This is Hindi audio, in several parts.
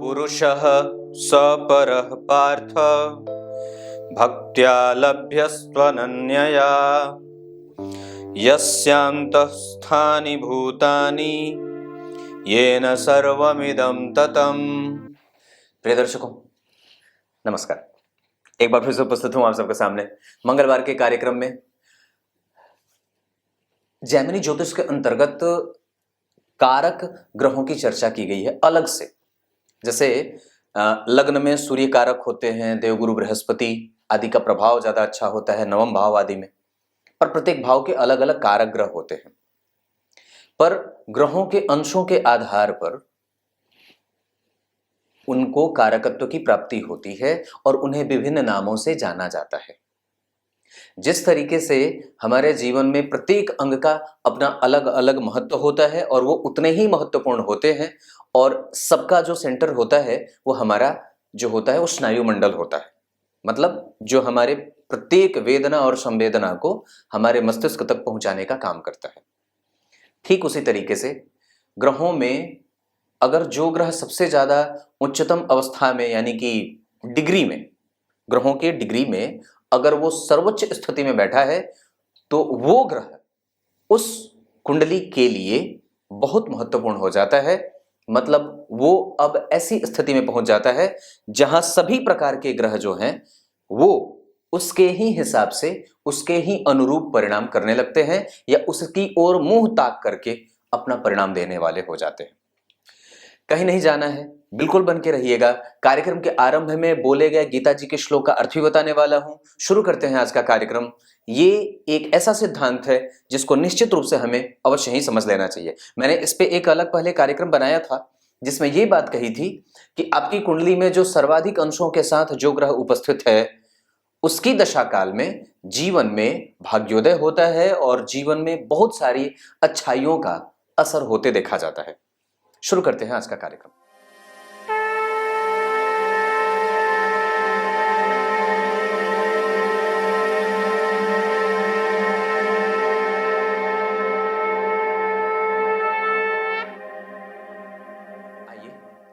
पुरुषः स परः पार्थ भक्त्या लभ्यस्त्वनन्यया यस्यान्तः स्थानि भूतानि येन सर्वमिदं ततम्। प्रिय दर्शकों, नमस्कार। एक बार फिर से उपस्थित हूं आप सबके सामने मंगलवार के कार्यक्रम में। जैमिनी ज्योतिष के अंतर्गत कारक ग्रहों की चर्चा की गई है अलग से। जैसे लग्न में सूर्य कारक होते हैं, देवगुरु बृहस्पति आदि का प्रभाव ज्यादा अच्छा होता है नवम भाव आदि में, पर प्रत्येक भाव के अलग अलग कारक ग्रह होते हैं। पर ग्रहों के अंशों के आधार पर उनको कारकत्व की प्राप्ति होती है और उन्हें विभिन्न नामों से जाना जाता है। जिस तरीके से हमारे जीवन में प्रत्येक अंग का अपना अलग अलग महत्व होता है और वो उतने ही महत्वपूर्ण होते हैं, और सबका जो सेंटर होता है वो हमारा जो होता है वो स्नायु मंडल होता है। मतलब जो हमारे प्रत्येक वेदना और संवेदना को हमारे मस्तिष्क तक पहुंचाने का काम करता है। ठीक उसी तरीके से ग्रहों में अगर जो ग्रह सबसे ज्यादा उच्चतम अवस्था में यानी कि डिग्री में, ग्रहों के डिग्री में अगर वो सर्वोच्च स्थिति में बैठा है तो वो ग्रह उस कुंडली के लिए बहुत महत्वपूर्ण हो जाता है। मतलब वो अब ऐसी स्थिति में पहुंच जाता है जहां सभी प्रकार के ग्रह जो हैं वो उसके ही हिसाब से, उसके ही अनुरूप परिणाम करने लगते हैं या उसकी ओर मुंह ताक करके अपना परिणाम देने वाले हो जाते हैं। कहीं नहीं जाना है, बिल्कुल बन के रहिएगा। कार्यक्रम के आरंभ में बोले गए गीता जी के श्लोक का अर्थ भी बताने वाला हूं। शुरू करते हैं आज का कार्यक्रम। ये एक ऐसा सिद्धांत है जिसको निश्चित रूप से हमें अवश्य ही समझ लेना चाहिए। मैंने इस पे एक अलग पहले कार्यक्रम बनाया था जिसमें ये बात कही थी कि आपकी कुंडली में जो सर्वाधिक अंशों के साथ जो ग्रह उपस्थित है उसकी दशा काल में जीवन में भाग्योदय होता है और जीवन में बहुत सारी अच्छाइयों का असर होते देखा जाता है। शुरू करते हैं आज का कार्यक्रम।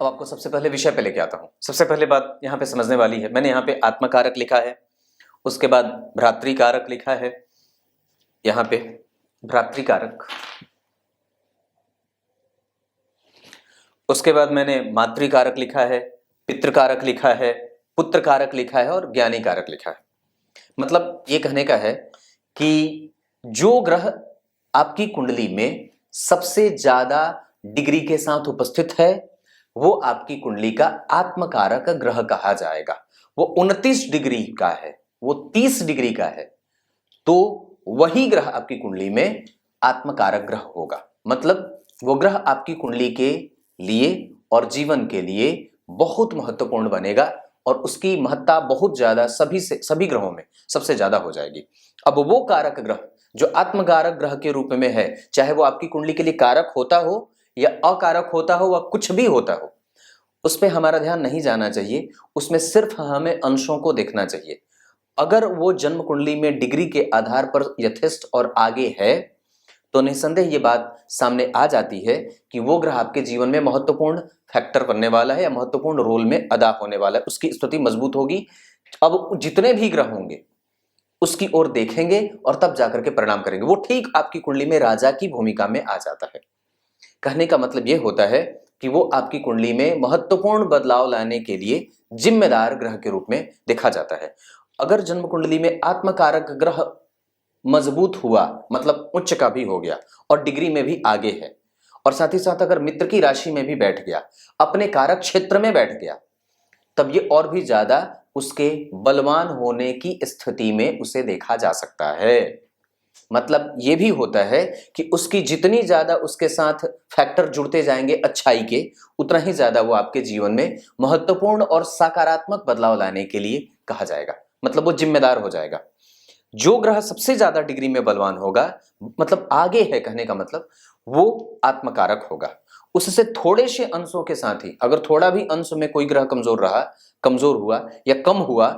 अब आपको सबसे पहले विषय पे लेके आता हूं। सबसे पहले बात यहां पे समझने वाली है, मैंने यहां पे आत्मकारक लिखा है, उसके बाद भ्रातृकारक लिखा है, यहां पे भ्रातृकारक, उसके बाद मैंने मातृकारक लिखा है, पितृकारक लिखा है, पुत्रकारक लिखा है और ज्ञानी कारक लिखा है। मतलब ये कहने का है कि जो ग्रह आपकी कुंडली में सबसे ज्यादा डिग्री के साथ उपस्थित है वो आपकी कुंडली का आत्मकारक ग्रह कहा जाएगा। वो 29 डिग्री का है, वो 30 डिग्री का है, तो वही ग्रह आपकी कुंडली में आत्मकारक ग्रह होगा। मतलब वो ग्रह आपकी कुंडली के लिए और जीवन के लिए बहुत महत्वपूर्ण बनेगा और उसकी महत्ता बहुत ज्यादा सभी ग्रहों में सबसे ज्यादा हो जाएगी। अब वो कारक ग्रह जो आत्मकारक ग्रह के रूप में है, चाहे वो आपकी कुंडली के लिए कारक होता हो या अकारक होता हो व कुछ भी होता हो, उस पर हमारा ध्यान नहीं जाना चाहिए। उसमें सिर्फ हमें अंशों को देखना चाहिए। अगर वो जन्म कुंडली में डिग्री के आधार पर यथेष्ट और आगे है तो निस्संदेह ये बात सामने आ जाती है कि वो ग्रह आपके जीवन में महत्वपूर्ण फैक्टर बनने वाला है या महत्वपूर्ण रोल में अदा होने वाला है। उसकी स्थिति मजबूत होगी। अब जितने भी ग्रह होंगे उसकी ओर देखेंगे और तब जाकर के परिणाम करेंगे। वो ठीक आपकी कुंडली में राजा की भूमिका में आ जाता है। कहने का मतलब यह होता है कि वो आपकी कुंडली में महत्वपूर्ण बदलाव लाने के लिए जिम्मेदार ग्रह के रूप में देखा जाता है। अगर जन्म कुंडली में आत्मकारक ग्रह मजबूत हुआ, मतलब उच्च का भी हो गया और डिग्री में भी आगे है, और साथ ही साथ अगर मित्र की राशि में भी बैठ गया, अपने कारक क्षेत्र में बैठ गया, तब ये और भी ज्यादा उसके बलवान होने की स्थिति में उसे देखा जा सकता है। मतलब ये भी होता है कि उसकी जितनी ज्यादा उसके साथ फैक्टर जुड़ते जाएंगे अच्छाई के, उतना ही ज्यादा वो आपके जीवन में महत्वपूर्ण और सकारात्मक बदलाव लाने के लिए कहा जाएगा। मतलब वो जिम्मेदार हो जाएगा। जो ग्रह सबसे ज्यादा डिग्री में बलवान होगा, मतलब आगे है कहने का मतलब, वो आत्मकारक होगा। उससे थोड़े से अंशों के साथ ही, अगर थोड़ा भी अंश में कोई ग्रह कमजोर रहा, कमजोर हुआ या कम हुआ,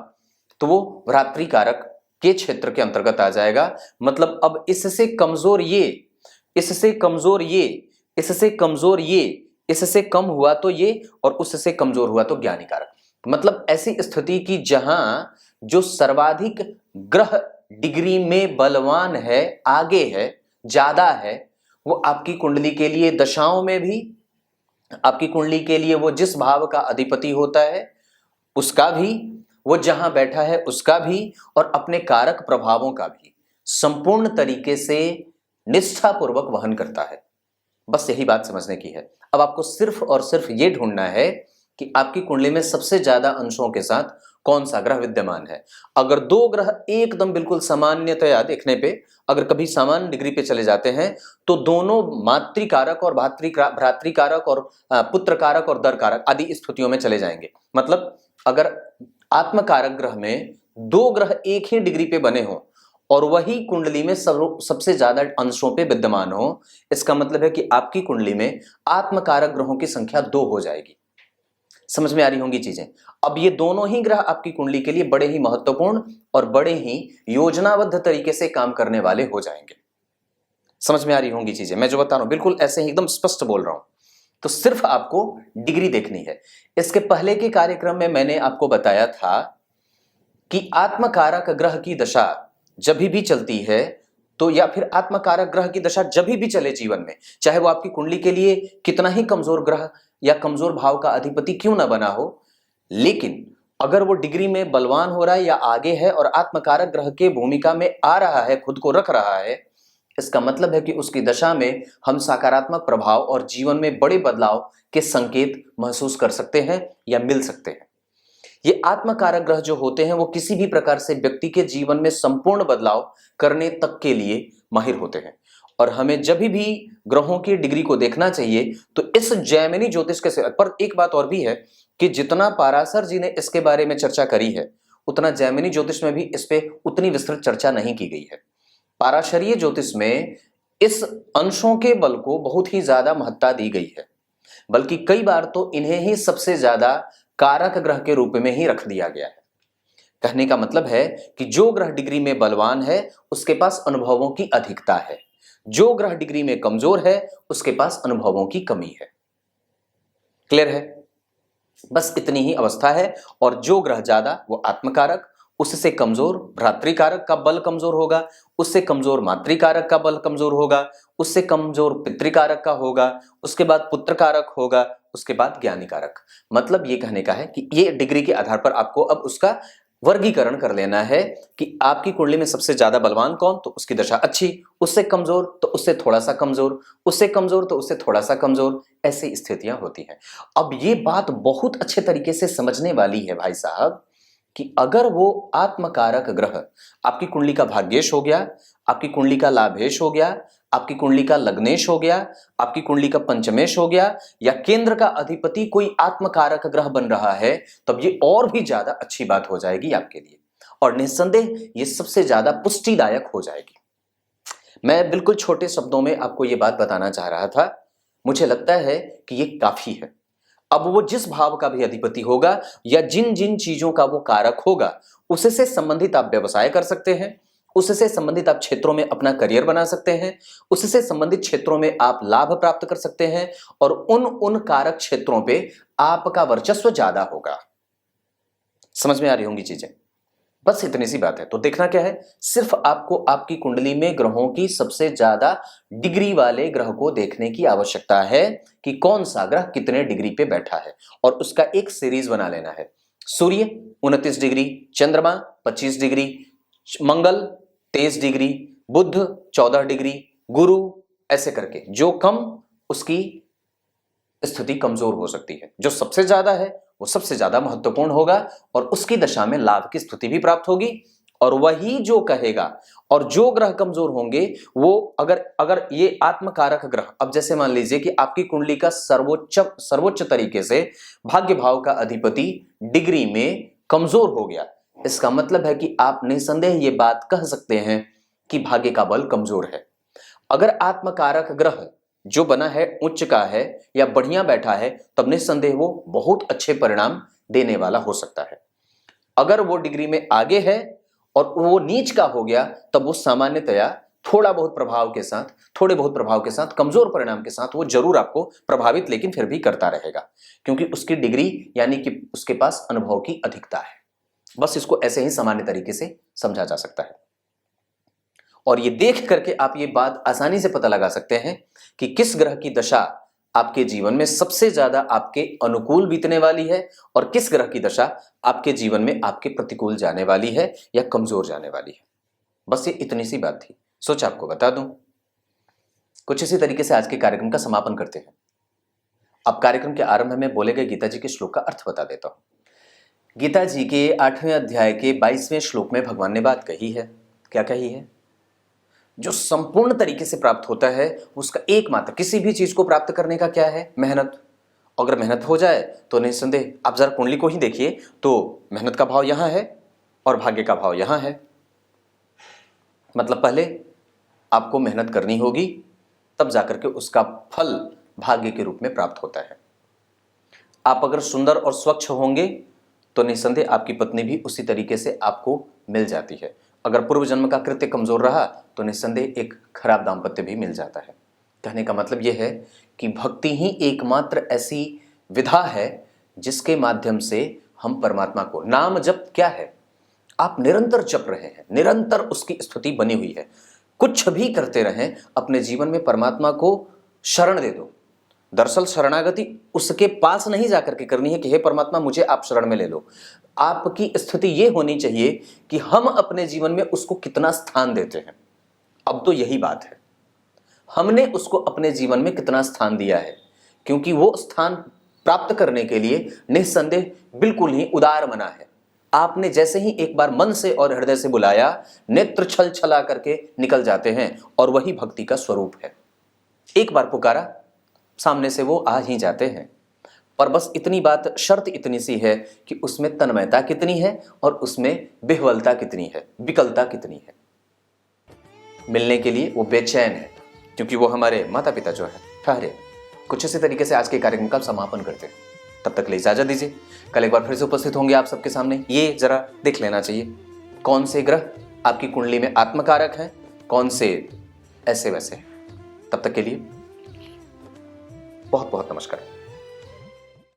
तो वो भ्रातृकारक के क्षेत्र के अंतर्गत आ जाएगा। मतलब अब इससे कमजोर ये, इससे कमजोर ये, इससे कमजोर ये, इससे कम हुआ तो ये, और उससे कमजोर हुआ तो ज्ञानी कारक। मतलब ऐसी स्थिति की जहां जो सर्वाधिक ग्रह डिग्री में बलवान है, आगे है, ज्यादा है, वो आपकी कुंडली के लिए दशाओं में भी, आपकी कुंडली के लिए वो जिस भाव का अधिपति होता है उसका भी, वो जहां बैठा है उसका भी, और अपने कारक प्रभावों का भी संपूर्ण तरीके से निष्ठापूर्वक वहन करता है। बस यही बात समझने की है। अब आपको सिर्फ और सिर्फ ये ढूंढना है कि आपकी कुंडली में सबसे ज्यादा अंशों के साथ कौन सा ग्रह विद्यमान है। अगर दो ग्रह एकदम बिल्कुल सामान्यतया देखने पे, अगर कभी सामान्य डिग्री पे चले जाते हैं, तो दोनों मातृकारक और भ्रातृकारक और पुत्रकारक और दरकारक आदि स्थितियों में चले जाएंगे। मतलब अगर आत्मकारक ग्रह में दो ग्रह एक ही डिग्री पे बने हों और वही कुंडली में सबसे ज्यादा अंशों पे विद्यमान हो, इसका मतलब है कि आपकी कुंडली में आत्मकारक ग्रहों की संख्या 2 हो जाएगी। समझ में आ रही होंगी चीजें। अब ये दोनों ही ग्रह आपकी कुंडली के लिए बड़े ही महत्वपूर्ण और बड़े ही योजनाबद्ध तरीके से काम करने वाले हो जाएंगे। समझ में आ रही होंगी चीजें। मैं जो बता रहा हूं बिल्कुल ऐसे ही एकदम स्पष्ट बोल रहा हूं। तो सिर्फ आपको डिग्री देखनी है। इसके पहले के कार्यक्रम में मैंने आपको बताया था कि आत्मकारक ग्रह की दशा जब भी चलती है, तो या फिर आत्मकारक ग्रह की दशा जब भी चले जीवन में, चाहे वो आपकी कुंडली के लिए कितना ही कमजोर ग्रह या कमजोर भाव का अधिपति क्यों ना बना हो, लेकिन अगर वो डिग्री में बलवान हो रहा है या आगे है और आत्मकारक ग्रह के भूमिका में आ रहा है, खुद को रख रहा है, इसका मतलब है कि उसकी दशा में हम सकारात्मक प्रभाव और जीवन में बड़े बदलाव के संकेत महसूस कर सकते हैं या मिल सकते हैं। ये आत्मकारक ग्रह जो होते हैं वो किसी भी प्रकार से व्यक्ति के जीवन में संपूर्ण बदलाव करने तक के लिए माहिर होते हैं। और हमें जब भी ग्रहों की डिग्री को देखना चाहिए तो इस जैमिनी ज्योतिष के पर एक बात और भी है कि जितना पाराशर जी ने इसके बारे में चर्चा करी है, उतना जैमिनी ज्योतिष में भी इस पे उतनी विस्तृत चर्चा नहीं की गई है। पाराशरीय ज्योतिष में इस अंशों के बल को बहुत ही ज्यादा महत्ता दी गई है, बल्कि कई बार तो इन्हें ही सबसे ज्यादा कारक ग्रह के रूप में ही रख दिया गया है। कहने का मतलब है कि जो ग्रह डिग्री में बलवान है उसके पास अनुभवों की अधिकता है, जो ग्रह डिग्री में कमजोर है उसके पास अनुभवों की कमी है। क्लियर है? बस इतनी ही अवस्था है। और जो ग्रह ज्यादा वो आत्मकारक, उससे कमजोर भ्रातृकारक का बल कमजोर होगा, उससे कमजोर मातृकारक का बल कमजोर होगा, उससे कमजोर पितृकारक का होगा, उसके बाद पुत्रकारक होगा, उसके बाद ज्ञानीकारक। मतलब ये कहने का है कि ये डिग्री के आधार पर आपको अब उसका वर्गीकरण कर लेना है कि आपकी कुंडली में सबसे ज्यादा बलवान कौन, तो उसकी दशा अच्छी, उससे कमजोर तो उससे थोड़ा सा कमजोर, उससे कमजोर तो उससे थोड़ा सा कमजोर, ऐसी स्थितियां होती हैं। अब ये बात बहुत अच्छे तरीके से समझने वाली है भाई साहब कि अगर वो आत्मकारक ग्रह आपकी कुंडली का भाग्येश हो गया, आपकी कुंडली का लाभेश हो गया, आपकी कुंडली का लग्नेश हो गया, आपकी कुंडली का पंचमेश हो गया, या केंद्र का अधिपति कोई आत्मकारक ग्रह बन रहा है, तब ये और भी ज्यादा अच्छी बात हो जाएगी आपके लिए, और निस्संदेह ये सबसे ज्यादा पुष्टिदायक हो जाएगी। मैं बिल्कुल छोटे शब्दों में आपको ये बात बताना चाह रहा था। मुझे लगता है कि ये काफी है। अब वो जिस भाव का भी अधिपति होगा या जिन जिन चीजों का वो कारक होगा, उससे संबंधित आप व्यवसाय कर सकते हैं, उससे संबंधित आप क्षेत्रों में अपना करियर बना सकते हैं, उससे संबंधित क्षेत्रों में आप लाभ प्राप्त कर सकते हैं, और उन कारक क्षेत्रों पे आपका वर्चस्व ज्यादा होगा। समझ में आ रही होंगी चीजें। बस इतनी सी बात है। तो देखना क्या है, सिर्फ आपको आपकी कुंडली में ग्रहों की सबसे ज्यादा डिग्री वाले ग्रह को देखने की आवश्यकता है कि कौन सा ग्रह कितने डिग्री पे बैठा है, और उसका एक सीरीज बना लेना है। सूर्य 29 डिग्री, चंद्रमा 25 डिग्री, मंगल 23 डिग्री, बुध 14 डिग्री, गुरु, ऐसे करके जो कम उसकी स्थिति कमजोर हो सकती है, जो सबसे ज्यादा है वो सबसे ज्यादा महत्वपूर्ण होगा, और उसकी दशा में लाभ की स्थिति भी प्राप्त होगी। और वही जो कहेगा, और जो ग्रह कमजोर होंगे वो अगर ये आत्मकारक ग्रह, अब जैसे मान लीजिए कि आपकी कुंडली का सर्वोच्च तरीके से भाग्य भाव का अधिपति डिग्री में कमजोर हो गया, इसका मतलब है कि आप निसंदेह ये बात कह सकते हैं कि भाग्य का बल कमजोर है। अगर आत्मकारक ग्रह जो बना है उच्च का है या बढ़िया बैठा है, तब निस्संदेह वो बहुत अच्छे परिणाम देने वाला हो सकता है। अगर वो डिग्री में आगे है और वो नीच का हो गया, तब वो सामान्यतया थोड़ा बहुत प्रभाव के साथ, थोड़े बहुत प्रभाव के साथ, कमजोर परिणाम के साथ वो जरूर आपको प्रभावित लेकिन फिर भी करता रहेगा, क्योंकि उसकी डिग्री यानी कि उसके पास अनुभव की अधिकता है। बस इसको ऐसे ही सामान्य तरीके से समझा जा सकता है। और ये देख करके आप ये बात आसानी से पता लगा सकते हैं कि किस ग्रह की दशा आपके जीवन में सबसे ज्यादा आपके अनुकूल बीतने वाली है और किस ग्रह की दशा आपके जीवन में आपके प्रतिकूल जाने वाली है या कमजोर जाने वाली है। बस ये इतनी सी बात थी, सोचा आपको बता दूं। कुछ इसी तरीके से आज के कार्यक्रम का समापन करते हैं। अब कार्यक्रम के आरंभ में बोले गए गीता जी के श्लोक का अर्थ बता देता हूं। गीता जी के 8वें अध्याय के 22वें श्लोक में भगवान ने बात कही है। क्या कही है? जो संपूर्ण तरीके से प्राप्त होता है उसका एकमात्र, किसी भी चीज को प्राप्त करने का क्या है? मेहनत। अगर मेहनत हो जाए तो निस्संदेह, आप जरा कुंडली को ही देखिए तो मेहनत का भाव यहां है और भाग्य का भाव यहां है। मतलब पहले आपको मेहनत करनी होगी, तब जाकर के उसका फल भाग्य के रूप में प्राप्त होता है। आप अगर सुंदर और स्वच्छ होंगे तो निस्संदेह आपकी पत्नी भी उसी तरीके से आपको मिल जाती है। अगर पूर्व जन्म का कृत्य कमजोर रहा तो निस्संदेह एक खराब दाम्पत्य भी मिल जाता है। कहने का मतलब यह है कि भक्ति ही एकमात्र ऐसी विधा है जिसके माध्यम से हम परमात्मा को, नाम जप क्या है? आप निरंतर जप रहे हैं, निरंतर उसकी स्तुति बनी हुई है, कुछ भी करते रहें, अपने जीवन में परमात्मा को शरण दे दो। दरअसल शरणागति उसके पास नहीं जाकर के करनी है कि हे परमात्मा मुझे आप शरण में ले लो। आपकी स्थिति यह होनी चाहिए कि हम अपने जीवन में उसको कितना स्थान देते हैं। अब तो यही बात है, हमने उसको अपने जीवन में कितना स्थान दिया है, क्योंकि वो स्थान प्राप्त करने के लिए निस्संदेह बिल्कुल ही उदार मना है। आपने जैसे ही एक बार मन से और हृदय से बुलाया, नेत्र छल छला करके निकल जाते हैं और वही भक्ति का स्वरूप है। एक बार पुकारा, सामने से वो आ ही जाते हैं। पर बस इतनी बात, शर्त इतनी सी है कि उसमें तन्मयता कितनी है और उसमें विह्वलता कितनी है, विकलता कितनी है। मिलने के लिए वो बेचैन है, क्योंकि वो हमारे माता पिता जो है ठहरे। कुछ इसी तरीके से आज के कार्यक्रम का समापन करते हैं। तब तक ले इजाजत दीजिए। कल एक बार फिर से उपस्थित होंगे आप सबके सामने। ये जरा देख लेना चाहिए कौन से ग्रह आपकी कुंडली में आत्मकारक हैं, कौन से ऐसे वैसे। तब तक के लिए बहुत बहुत नमस्कार।